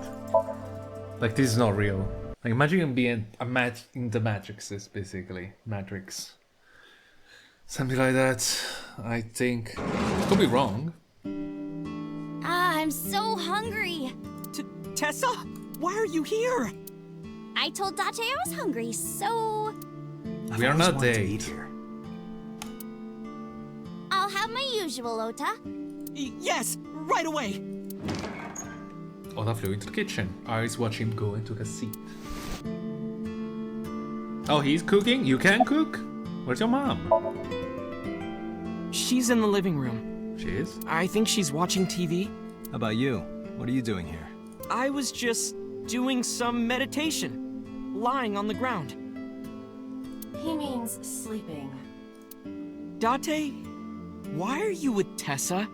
Like, this is not real. Like, imagine being in the Matrixes, basically. Matrix. Something like that, I think. Could be wrong. I'm so hungry. Tessa? Why are you here? I told Date I was hungry, so... We are not wanted to eat Date. here. I'll have my usual, Ota. Yes, right away. Oda flew into the kitchen. Iris watched him go and took a seat. Oh, he's cooking? You can cook? Where's your mom? She's in the living room. She is? I think she's watching TV. How about you? What are you doing here? I was just doing some meditation, lying on the ground. He means sleeping. Date, why are you with Tessa?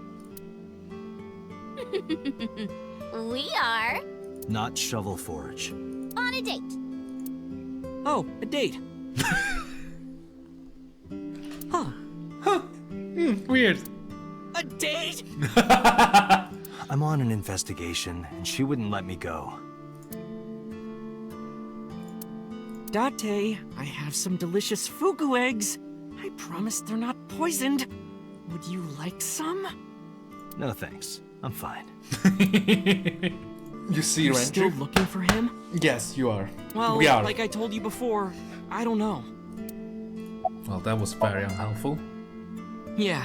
We are Not Shovel Forge. on a date. Oh, a date. Huh. Weird. A date? I'm on an investigation, and she wouldn't let me go. Date, I have some delicious fugu eggs. I promise they're not poisoned. Would you like some? No thanks. I'm fine. You see You're Ranger? still looking for him? Yes, you are. Well, we are. like I told you before, I don't know. Well, that was very unhelpful. Yeah,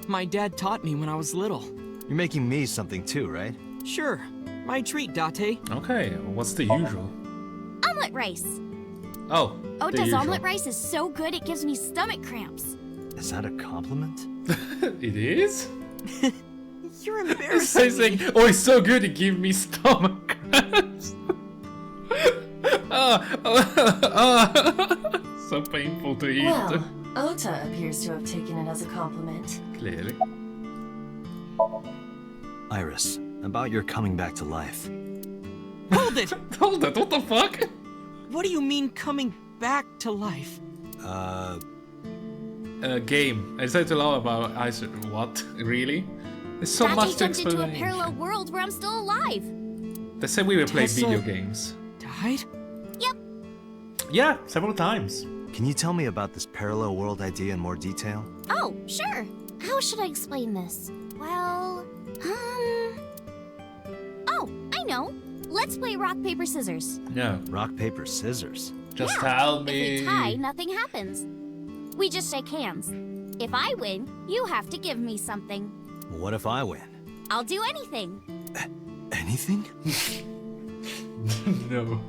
my dad taught me when I was little. You're making me something too, right? Sure, my treat, Date. Okay, what's the usual? Omelet rice. Oh, the Ota's usual. omelet rice is so good it gives me stomach cramps. Is that a compliment? It is? You're It's embarrassing like, me. oh, it's so good it gives me stomach cramps. So painful to eat. Well, Ota appears to have taken it as a compliment. Clearly. Iris, about your coming back to life. Hold it! Hold it, what the fuck? What do you mean coming back to life? Game. I said a lot about Ice. What? Really? There's so Date much to jumped into a explain. parallel world where I'm still alive. They said we were playing Tessa- video games. Died? Yep. Yeah, several times. Can you tell me about this parallel world idea in more detail? Oh, sure. How should I explain this? Well, Oh, I know. Let's play rock, paper, scissors. Yeah. Rock, paper, scissors. Just Yeah, tell If me. we tie, nothing happens. We just shake hands. If I win, you have to give me something. What if I win? I'll do anything. Anything? No.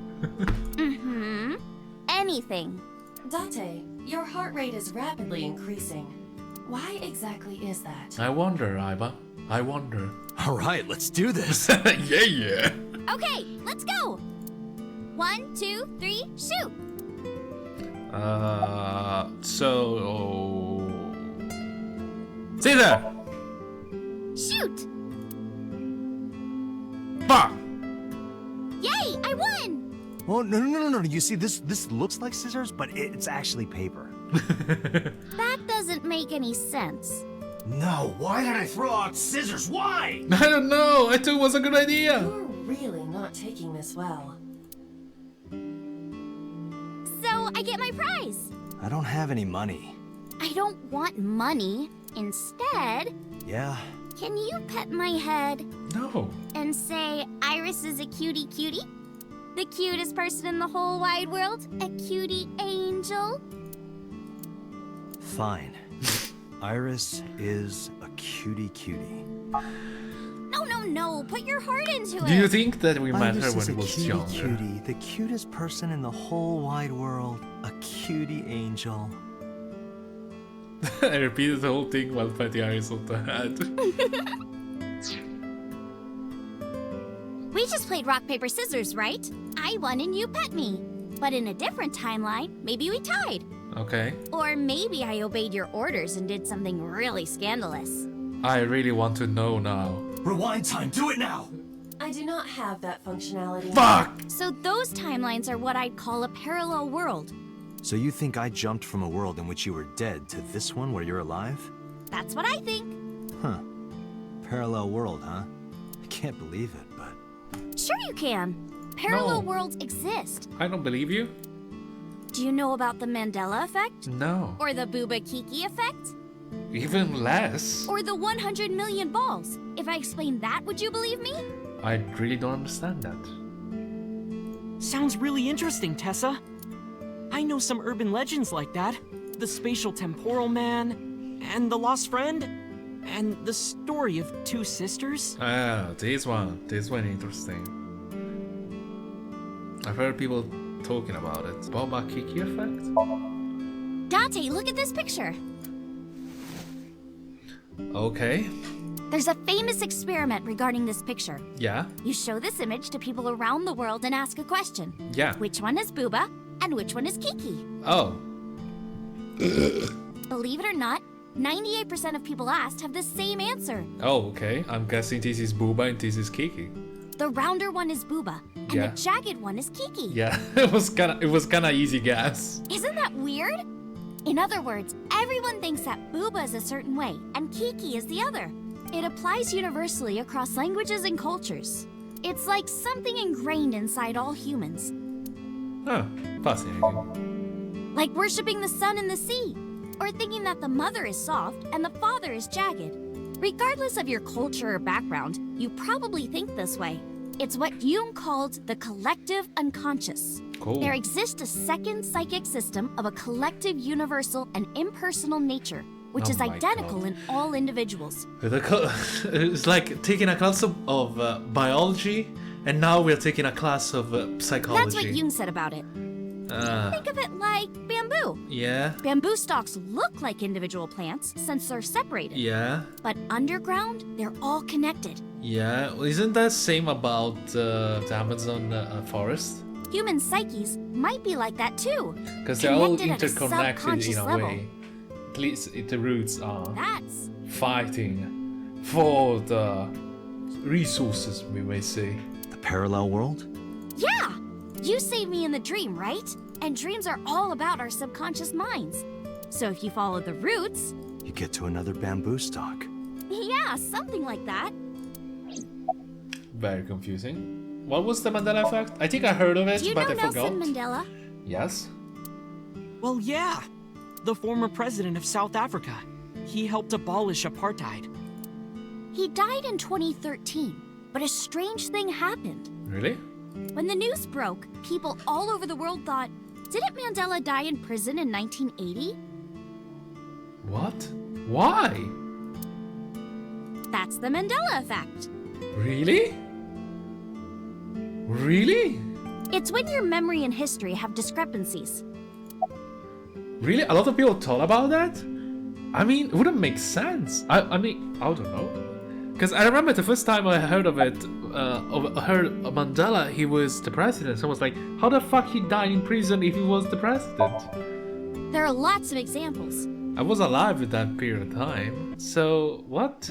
Anything. Date, your heart rate is rapidly increasing. Why exactly is that? I wonder, Iba. I wonder. All right, let's do this. yeah. Okay, let's go. 1, 2, 3, shoot. So. Caesar! Shoot. Fuck! Yay, I won. Oh, no. You see, this looks like scissors, but it's actually paper. That doesn't make any sense. No, why did I throw out scissors? Why? I don't know. I thought it was a good idea. You're really not taking this well. So I get my prize. I don't have any money. I don't want money. Instead, Yeah, can you pet my head No. and say Iris is a cutie cutie? The cutest person in the whole wide world? A cutie angel? fine. Iris is a cutie. No. Put your heart into it. Do you think that we met her Iris when is he a was cutie younger? cutie, the cutest person in the whole wide world. A cutie angel. I repeated the whole thing while petting eyes on the head. We just played rock, paper, scissors, right? I won and you pet me. But in a different timeline, maybe we tied. Okay. Or maybe I obeyed your orders and did something really scandalous. I really want to know now. Rewind time, do it now! I do not have that functionality. Fuck! So those timelines are what I'd call a parallel world. So you think I jumped from a world in which you were dead to this one where you're alive? That's what I think. Huh. Parallel world, huh? I can't believe it, but... Sure you can. Parallel No. worlds exist. I don't believe you. Do you know about the Mandela effect? No. Or the Booba Kiki effect? Even less. Or the 100 million balls? If I explain that, would you believe me? I really don't understand that. Sounds really interesting, Tessa. I know some urban legends like that. The spatial temporal man, and the lost friend, and the story of two sisters. Ah, this one interesting. I've heard people talking about it. Booba Kiki effect? Dante, look at this picture. Okay. There's a famous experiment regarding this picture. Yeah. You show this image to people around the world and ask a question. Yeah. Which one is Booba and which one is Kiki? Oh. Believe it or not, 98% of people asked have the same answer. Oh, okay. I'm guessing this is Booba and this is Kiki. The rounder one is Booba, and Yeah. the jagged one is Kiki. Yeah, it was kinda easy guess. Isn't that weird? In other words, everyone thinks that Booba is a certain way and Kiki is the other. It applies universally across languages and cultures. It's like something ingrained inside all humans. Huh, fascinating. Like worshipping the sun and the sea, or thinking that the mother is soft and the father is jagged. Regardless of your culture or background, you probably think this way. It's what Jung called the collective unconscious. Cool. There exists a second psychic system of a collective, universal, and impersonal nature, which Oh is my identical God. in all individuals. It's like taking a class of biology, and now we're taking a class of psychology. That's what Jung said about it. Think of it like bamboo. Yeah, Bamboo stalks look like individual plants since they're separated. yeah, But underground, they're all connected. yeah. Isn't that same about the Amazon forest? Human psyches might be like that too. Because they're all Connected at a interconnected in subconscious a level. way. At least the roots are That's fighting for the resources, we may say. The parallel world? yeah! You saved me in the dream, right? And dreams are all about our subconscious minds. So if you follow the roots, You get to another bamboo stalk. yeah, something like that. Very confusing. What was the Mandela effect? I think I heard of it, Do you but know I forgot. Nelson Mandela? Yes. Well, yeah. The former president of South Africa. He helped abolish apartheid. He died in 2013, but a strange thing happened. Really? When the news broke, people all over the world thought, didn't Mandela die in prison in 1980? What? Why? That's the Mandela effect. Really? Really? It's when your memory and history have discrepancies. Really? A lot of people thought about that? I mean, it wouldn't make sense. I mean, I don't know. Because I remember the first time I heard of it, heard of Mandela, he was the president. So I was like, how the fuck he died in prison if he was the president? There are lots of examples. I was alive at that period of time. So, what?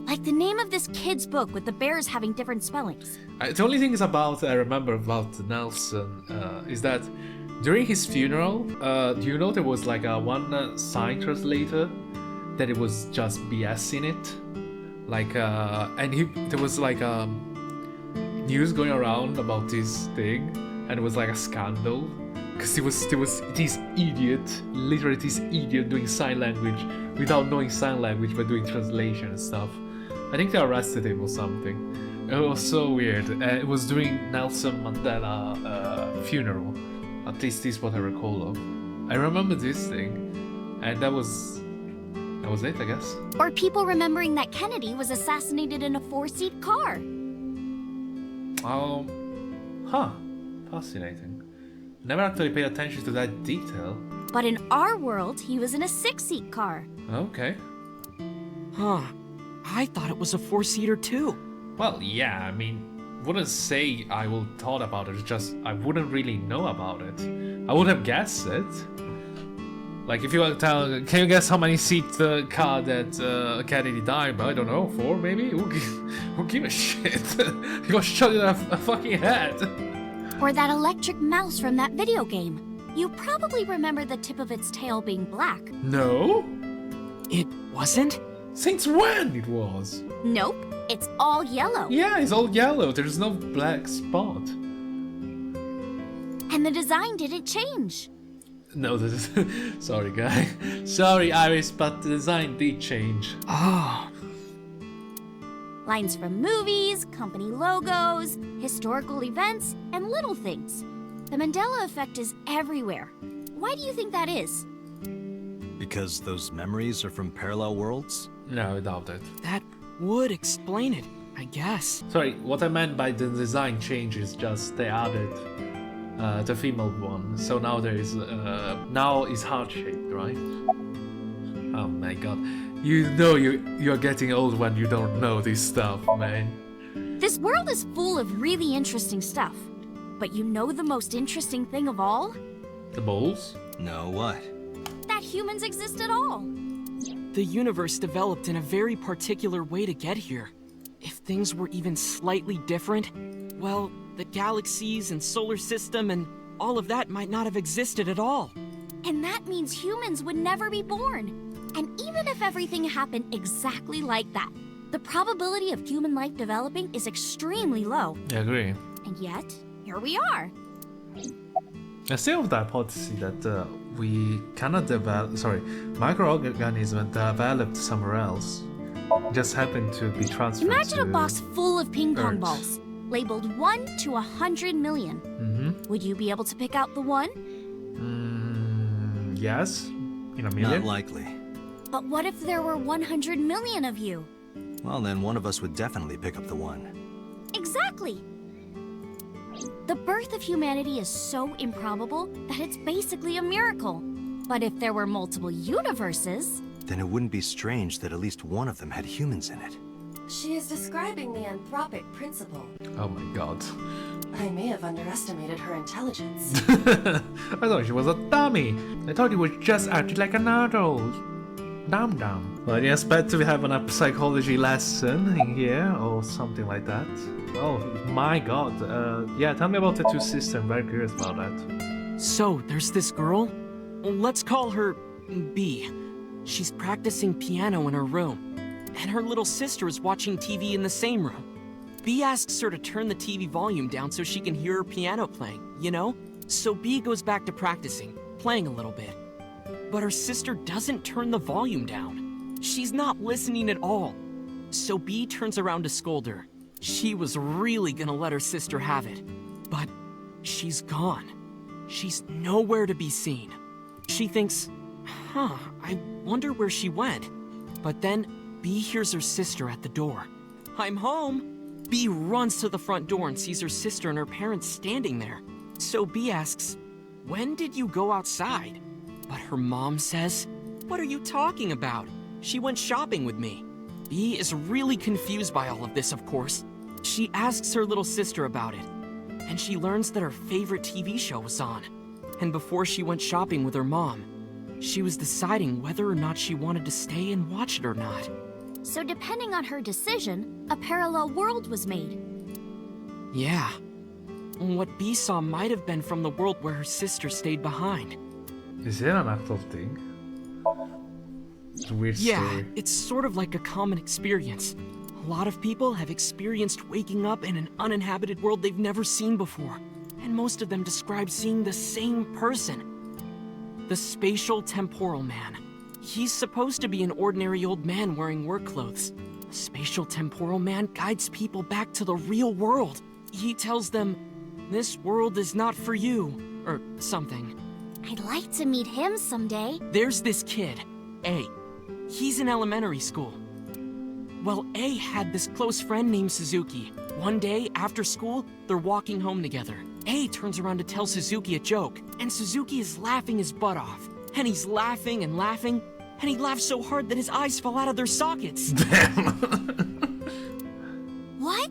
Like the name of this kid's book with the bears having different spellings. The only thing I remember about Nelson is that during his funeral, do you know there was like one sign translator that it was just BS in it? Like, and there was like news going around about this thing, and it was like a scandal. Because there was this idiot, literally this idiot doing sign language without knowing sign language but doing translation and stuff. I think they arrested him or something. It was so weird. It was during Nelson Mandela funeral. At least this is what I recall of. I remember this thing, and that was it, I guess. Or people remembering that Kennedy was assassinated in a 4-seat car. Fascinating. Never actually paid attention to that detail. But in our world, he was in a 6-seat car. Okay. Huh. I thought it was a 4-seater too. Well, yeah, I mean, wouldn't say I will thought about it, it's just I wouldn't really know about it. I would have guessed it. Like, if you want to tell, can you guess how many seats the car that Kennedy died by? I don't know, 4 maybe? Who give a shit? He got shot in a fucking head. Or that electric mouse from that video game. You probably remember the tip of its tail being black. No? It wasn't? Since when it was? Nope, it's all yellow. Yeah, it's all yellow. There's no black spot. And the design didn't change. No, this is... Sorry, guy. Sorry, Iris, but the design did change. Oh. Lines from movies, company logos, historical events, and little things. The Mandela effect is everywhere. Why do you think that is? Because those memories are from parallel worlds? No, I doubt it. That would explain it, I guess. Sorry, what I meant by the design change is just they added the female one. So now there is now it's heart-shaped, right? Oh my god. You know you're getting old when you don't know this stuff, man. This world is full of really interesting stuff. But you know the most interesting thing of all? The balls? No, what? That humans exist at all. The universe developed in a very particular way to get here. If things were even slightly different, well, the galaxies and solar system and all of that might not have existed at all. And that means humans would never be born. And even if everything happened exactly like that, the probability of human life developing is extremely low. I agree. And yet, here we are. I still have the hypothesis that we cannot develop, microorganisms developed somewhere else. Just happened to be transferred Imagine to a box full of ping pong Earth. balls, labeled 1 to 100 million. Would you be able to pick out the 1? Yes, in a million. Not likely. But what if there were 100 million of you? Well, then one of us would definitely pick up the 1. Exactly! The birth of humanity is so improbable that it's basically a miracle. But if there were multiple universes... Then it wouldn't be strange that at least one of them had humans in it. She is describing the anthropic principle. Oh my god. I may have underestimated her intelligence. I thought she was a dummy. I thought you would just act like an adult. Dumb. Well, I didn't expect to have a psychology lesson in here or something like that. Oh my god. Yeah, tell me about the two sisters. I'm very curious about that. So, there's this girl. Let's call her B. She's practicing piano in her room. And her little sister is watching TV in the same room. B asks her to turn the TV volume down so she can hear her piano playing, you know? So B goes back to practicing, playing a little bit. But her sister doesn't turn the volume down. She's not listening at all. So B turns around to scold her. She was really gonna let her sister have it. But she's gone. She's nowhere to be seen. She thinks, I wonder where she went. But then B hears her sister at the door. I'm home. B runs to the front door and sees her sister and her parents standing there. So B asks, when did you go outside? But her mom says, what are you talking about? She went shopping with me. B is really confused by all of this, of course. She asks her little sister about it. And she learns that her favorite TV show was on. And before she went shopping with her mom, she was deciding whether or not she wanted to stay and watch it or not. So depending on her decision, a parallel world was made. Yeah. What B saw might have been from the world where her sister stayed behind. Is it an actual thing? It's a weird Yeah, story. it's sort of like a common experience. A lot of people have experienced waking up in an uninhabited world they've never seen before. And most of them describe seeing the same person. The spatial temporal man. He's supposed to be an ordinary old man wearing work clothes. The spatial temporal man guides people back to the real world. He tells them, this world is not for you, or something. I'd like to meet him someday. There's this kid, A. He's in elementary school. Well, A had this close friend named Suzuki. One day, after school, they're walking home together. A turns around to tell Suzuki a joke, and Suzuki is laughing his butt off. And he's laughing and laughing, and he laughed so hard that his eyes fell out of their sockets. What?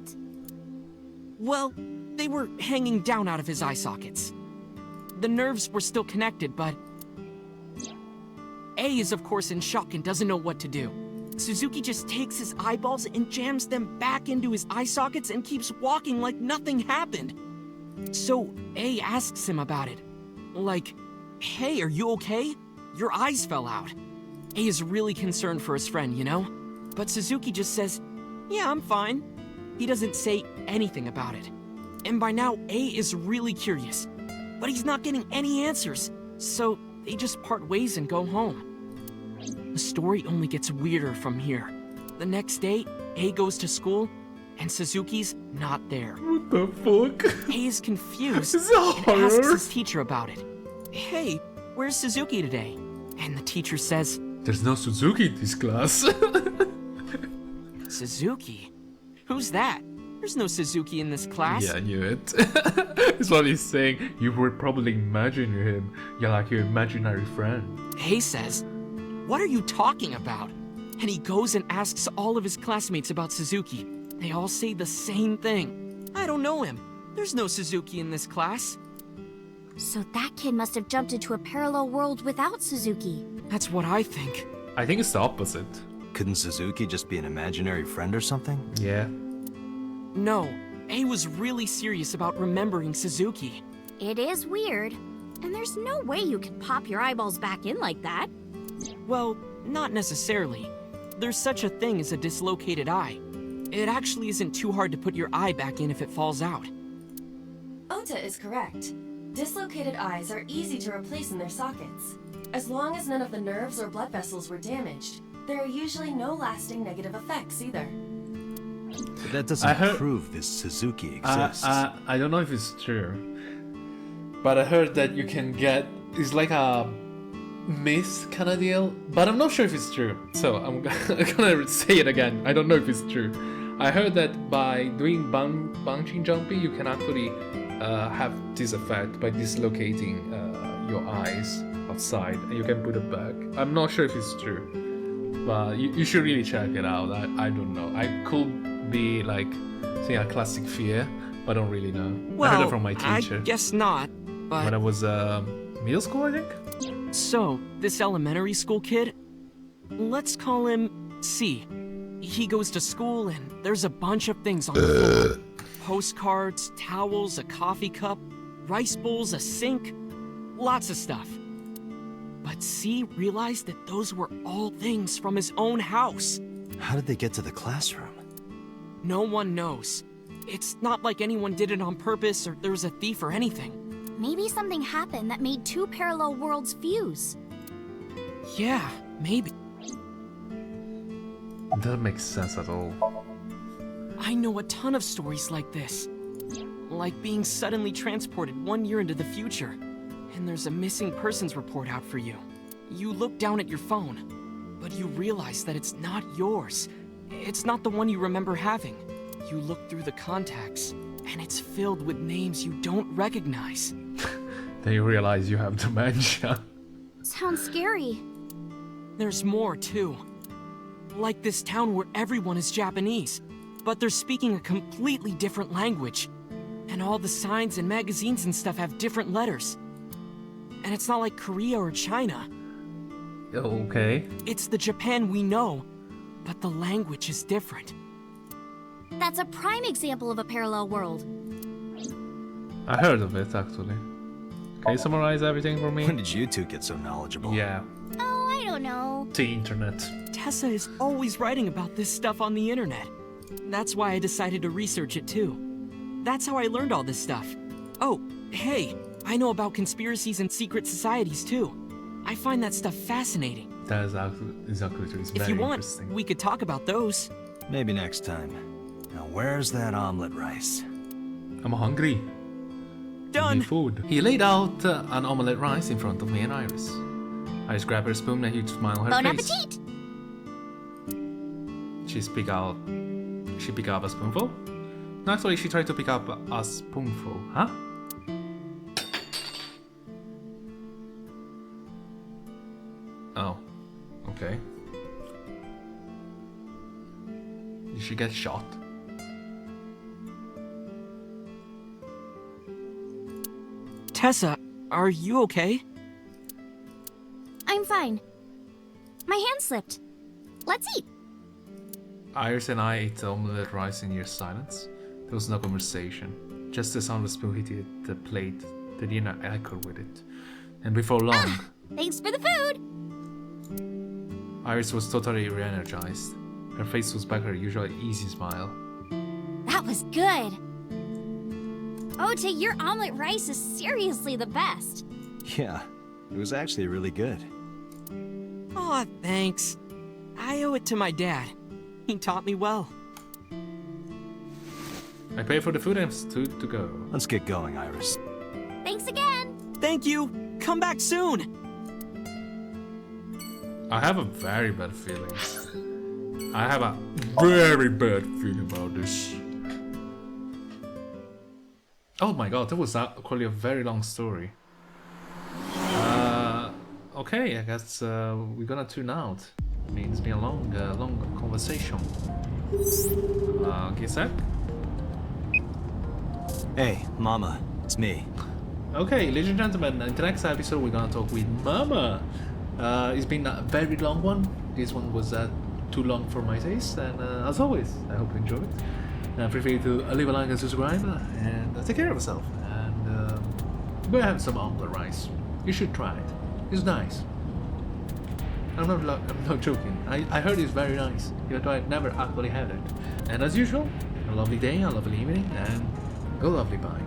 Well, they were hanging down out of his eye sockets. The nerves were still connected, but... A is of course in shock and doesn't know what to do. Suzuki just takes his eyeballs and jams them back into his eye sockets and keeps walking like nothing happened. So A asks him about it. Like, hey, are you okay? Your eyes fell out. A is really concerned for his friend, you know? But Suzuki just says, yeah, I'm fine. He doesn't say anything about it. And by now, A is really curious. But he's not getting any answers, so they just part ways and go home. The story only gets weirder from here. The next day, A goes to school, and Suzuki's not there. What the fuck? A is confused Is that and horror? asks his teacher about it. Hey, where's Suzuki today? And the teacher says, There's no Suzuki in this class. Suzuki? Who's that? There's no Suzuki in this class. Yeah, I knew it. That's what he's saying. You were probably imagining him. You're like your imaginary friend. A says, what are you talking about? And he goes and asks all of his classmates about Suzuki. They all say the same thing. I don't know him. There's no Suzuki in this class. So that kid must have jumped into a parallel world without Suzuki. That's what I think. I think it's the opposite. Couldn't Suzuki just be an imaginary friend or something? Yeah. No, A was really serious about remembering Suzuki. It is weird. And there's no way you can pop your eyeballs back in like that. Well, not necessarily. There's such a thing as a dislocated eye. It actually isn't too hard to put your eye back in if it falls out. Ota is correct. Dislocated eyes are easy to replace in their sockets. As long as none of the nerves or blood vessels were damaged, there are usually no lasting negative effects either. But that doesn't prove this Suzuki exists. I don't know if it's true, but I heard that you can get, it's like a myth kind of deal, but I'm not sure if it's true. So I'm gonna say it again. I don't know if it's true. I heard that by doing bungee jumping, you can actually have this effect by dislocating your eyes outside, and you can put it back. I'm not sure if it's true, but you should really check it out. I don't know. I could be like saying a classic fear, but I don't really know. Well, I heard it from my teacher. I guess not, but... When I was middle school, I think? So, this elementary school kid, let's call him C. He goes to school and there's a bunch of things on the floor. Postcards, towels, a coffee cup, rice bowls, a sink, lots of stuff. But C realized that those were all things from his own house. How did they get to the classroom? No one knows. It's not like anyone did it on purpose or there was a thief or anything. Maybe something happened that made two parallel worlds fuse. Yeah, maybe. Doesn't make sense at all. I know a ton of stories like this. Like being suddenly transported 1 year into the future, and there's a missing persons report out for you. You look down at your phone, but you realize that it's not yours. It's not the one you remember having. You look through the contacts, and it's filled with names you don't recognize. Then you realize you have dementia. Sounds scary. There's more, too. Like this town where everyone is Japanese, but they're speaking a completely different language. And all the signs and magazines and stuff have different letters. And it's not like Korea or China. Okay. It's the Japan we know, but the language is different. That's a prime example of a parallel world. I heard of it, actually. Can you summarize everything for me? When did you two get so knowledgeable? Yeah. Oh, I don't know. The internet. Tessa is always writing about this stuff on the internet. That's why I decided to research it too. That's how I learned all this stuff. Oh, hey, I know about conspiracies and secret societies too. I find that stuff fascinating. That is exactly true. It's If very you want, interesting. we could talk about those. Maybe next time. Now where's that omelet rice? I'm hungry. Done. Need food. He laid out an omelette rice in front of me and Iris. Iris grabbed her spoon and a huge smile on her Bon face. appetit! She picked up a spoonful? No, actually, she tried to pick up a spoonful. Huh? Okay. Did she get shot? Tessa, are you okay? I'm fine. My hand slipped. Let's eat. Iris and I ate omelette rice in near silence. There was no conversation. Just the sound of spoon hitting the plate, the dinner echoed with it. And before long... Thanks for the food! Iris was totally re-energized. Her face was back her usual easy smile. That was good. Ota, your omelet rice is seriously the best. Yeah, it was actually really good. Aw, thanks. I owe it to my dad. He taught me well. I pay for the food and to go. Let's get going, Iris. Thanks again. Thank you. Come back soon. I have a very bad feeling. I have a very bad feeling about this. Oh my god, that was actually a very long story. Okay, I guess we're gonna tune out. I mean, it's been a long conversation. Okay, sec. Hey, Mama, it's me. Okay, ladies and gentlemen, in the next episode we're gonna talk with Mama. It's been a very long one. This one was too long for my taste, and as always, I hope you enjoyed. Feel free to leave a like and subscribe, and take care of yourself. And go have some omelette rice. You should try it. It's nice. I'm not joking. I heard it's very nice. Even though I've never actually had it. And as usual, a lovely day, a lovely evening, and go lovely bye.